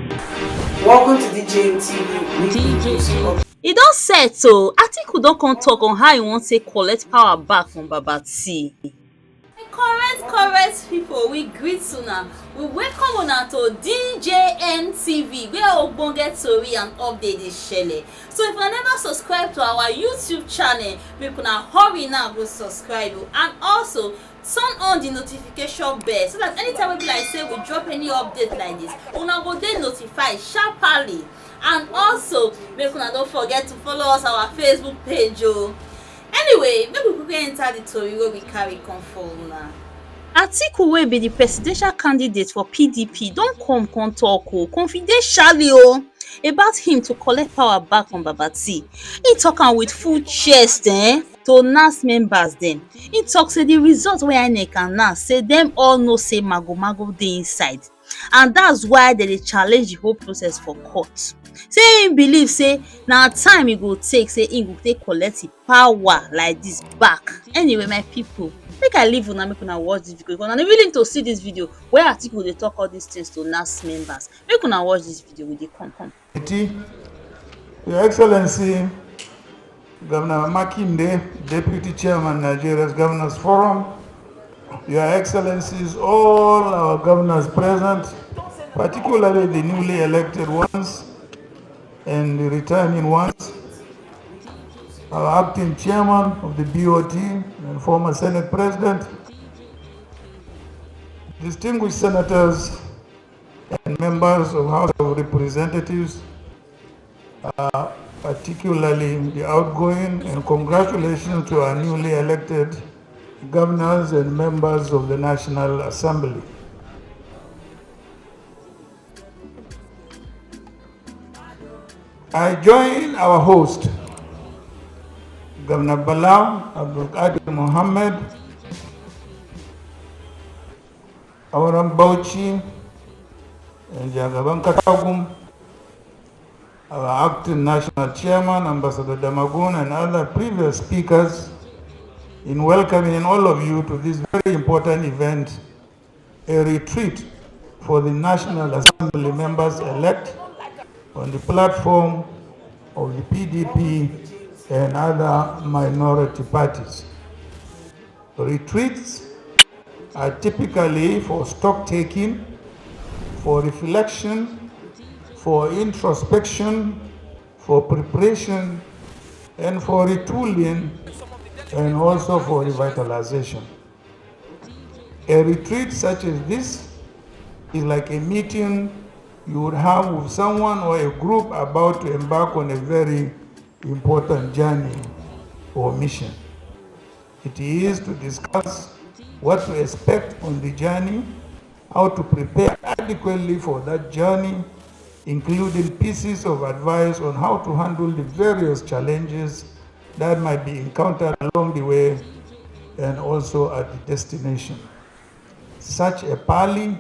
Welcome to DJ TV. E don set o. Atiku don come talk on how e wan take collect power back from Baba T. Correct pipo, we greet una. We welcome una to DJN TV where ogbonge tori and update dey shele. So if una never subscribe to our YouTube channel, make una hurry now go subscribe o, and also turn on the notification bell so that anytime wey be like say we drop any update like this, una go dey notified sharparly. And also make una don't forget to follow us our Facebook page o. Anyway, make we quickly enter the tori wey we carry come for una. Atiku wey be di presidential candidate for PDP don come talk confidentially about him to collect power back from Baba T. He talk am with full chest to NAS members dem. He talk say the result wey INEC announce say dem all know say mago dey inside, and that's why dem dey challenge the whole process for court. Say im believe say na time e go take say im go take collect im power like this back. Anyway, my people, make I leave una make una watch this video. If una no willing to see this video where Atiku dey talk all these things to NAS members, make una watch this video. We dey come. Your Excellency, Governor Makinde, Deputy Chairman, Nigeria's Governors Forum, Your Excellencies, all our governors present, particularly the newly elected ones and the returning ones, our acting chairman of the BOT and former Senate President, distinguished senators and members of House of Representatives, particularly the outgoing, and congratulations to our newly elected governors and members of the National Assembly. I join our host, Governor Bala Abdul Qadir Mohammed, Auram Bauchi, and Jagaban Katagum, our acting national chairman, Ambassador Damagun, and other previous speakers in welcoming all of you to this very important event, a retreat for the National Assembly members-elect on the platform of the PDP and other minority parties. Retreats are typically for stock taking, for reflection, for introspection, for preparation, and for retooling, and also for revitalization. A retreat such as this is like a meeting you would have with someone or a group about to embark on a very important journey or mission. It is to discuss what to expect on the journey, how to prepare adequately for that journey, including pieces of advice on how to handle the various challenges that might be encountered along the way and also at the destination. Such a parley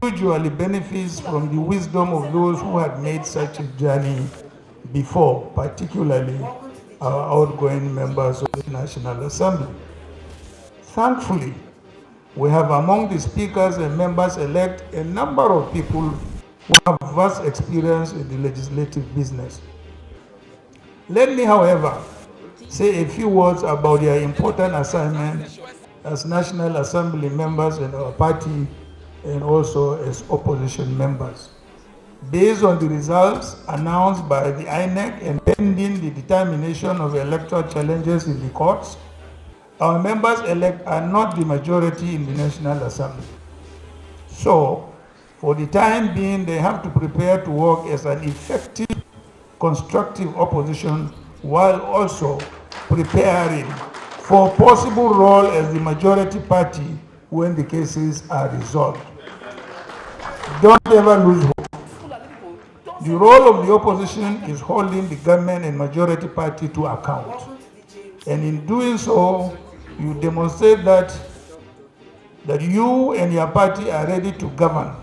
usually benefits from the wisdom of those who had made such a journey before, particularly our outgoing members of the National Assembly. Thankfully, we have among the speakers and members-elect a number of people who have vast experience in the legislative business. Let me, however, say a few words about their important assignment as National Assembly members in our party and also as opposition members. Based on the results announced by the INEC and pending the determination of electoral challenges in the courts, our members-elect are not the majority in the National Assembly. So, for the time being, they have to prepare to work as an effective, constructive opposition while also preparing for possible role as the majority party when the cases are resolved. Don't ever lose hope. The role of the opposition is holding the government and majority party to account. And in doing so, you demonstrate that you and your party are ready to govern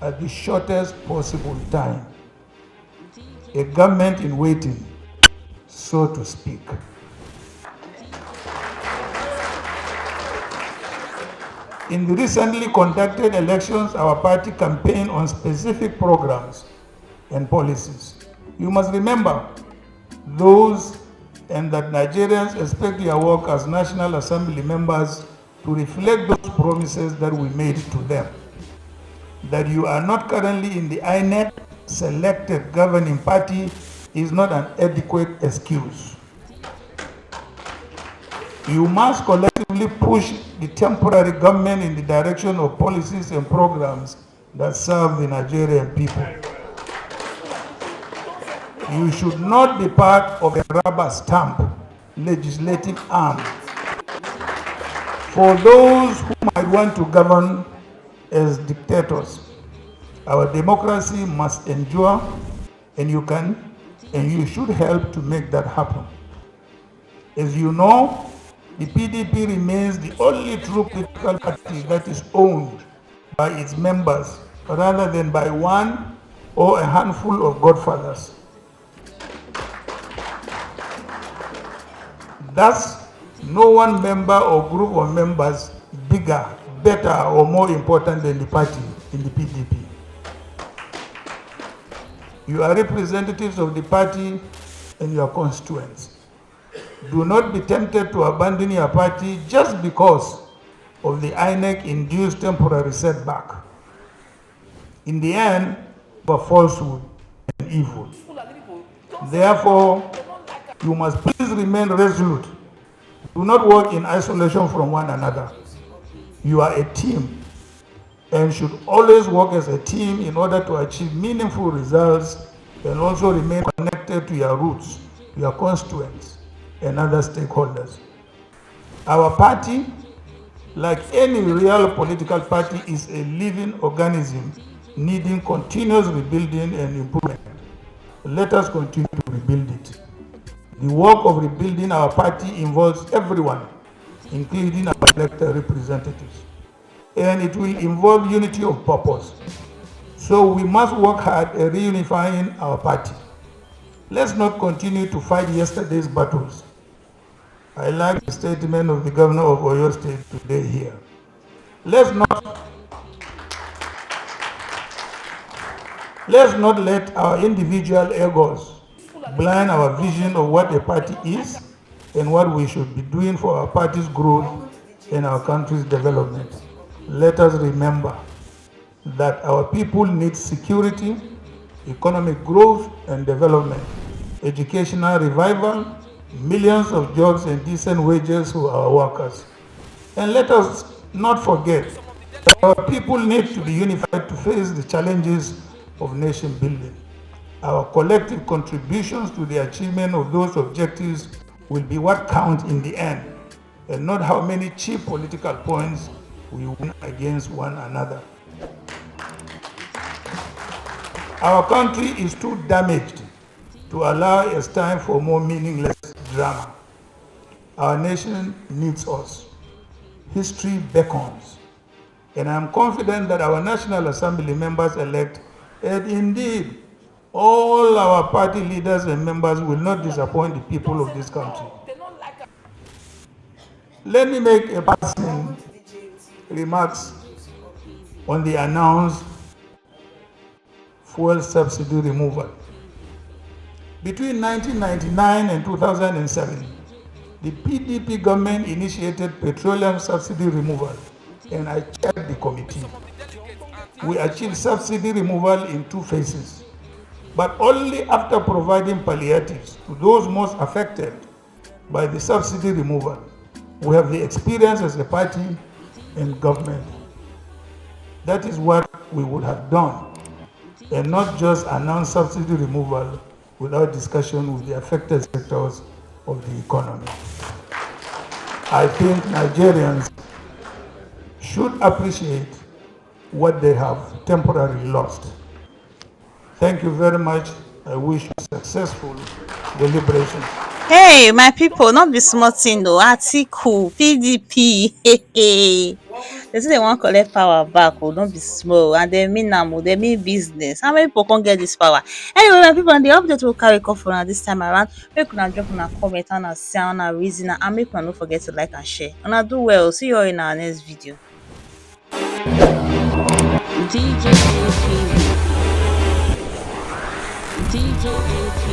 at the shortest possible time. A government in waiting, so to speak. In the recently conducted elections, our party campaigned on specific programs and policies. You must remember those and that Nigerians expect your work as National Assembly members to reflect those promises that we made to them. That you are not currently in the INEC selected governing party is not an adequate excuse. You must collectively push the temporary government in the direction of policies and programs that serve the Nigerian people. You should not be part of a rubber stamp legislative arm for those who might want to govern as dictators. Our democracy must endure, and you should help to make that happen. As you know, the PDP remains the only true political party that is owned by its members rather than by one or a handful of godfathers. Thus, no one member or group of members bigger, better, or more important than the party in the PDP. You are representatives of the party and your constituents. Do not be tempted to abandon your party just because of the INEC-induced temporary setback. In the end, for falsehood and evil. Therefore, you must please remain resolute. Do not work in isolation from one another. You are a team and should always work as a team in order to achieve meaningful results and also remain connected to your roots, your constituents, and other stakeholders. Our party, like any real political party, is a living organism needing continuous rebuilding and improvement. Let us continue to rebuild it. The work of rebuilding our party involves everyone, including our elected representatives. And it will involve unity of purpose. So we must work hard at reunifying our party. Let's not continue to fight yesterday's battles. I like the statement of the governor of Oyo State today here. Let's not let our individual egos blind our vision of what a party is and what we should be doing for our party's growth and our country's development. Let us remember that our people need security, economic growth and development, educational revival, millions of jobs and decent wages for our workers. And let us not forget that our people need to be unified to face the challenges of nation building. Our collective contributions to the achievement of those objectives will be what counts in the end, and not how many cheap political points we win against one another. Our country is too damaged to allow us time for more meaningless drama. Our nation needs us. History beckons. And I am confident that our National Assembly members-elect, and indeed all our party leaders and members, will not disappoint the people of this country. Let me make a passing remarks on the announced fuel subsidy removal. Between 1999 and 2007, the PDP government initiated petroleum subsidy removal, and I chaired the committee. We achieved subsidy removal in 2 phases, but only after providing palliatives to those most affected by the subsidy removal. We have the experience as a party and government. That is what we would have done, and not just announce subsidy removal without discussion with the affected sectors of the economy. I think Nigerians should appreciate what they have temporarily lost. Thank you very much. I wish you successful deliberations. Hey, my people, not be small thing though. Atiku, PDP, hey. They say they wan collect power back, oh, don't be small. And they mean am, they mean business. How many people can get this power? Anyway, my people, the update will carry come for una this time around. Make una drop una comment, una say, una reason, and make una no forget to like and share. Una do well. See you all in our next video. DJ NTV. DJ NTV.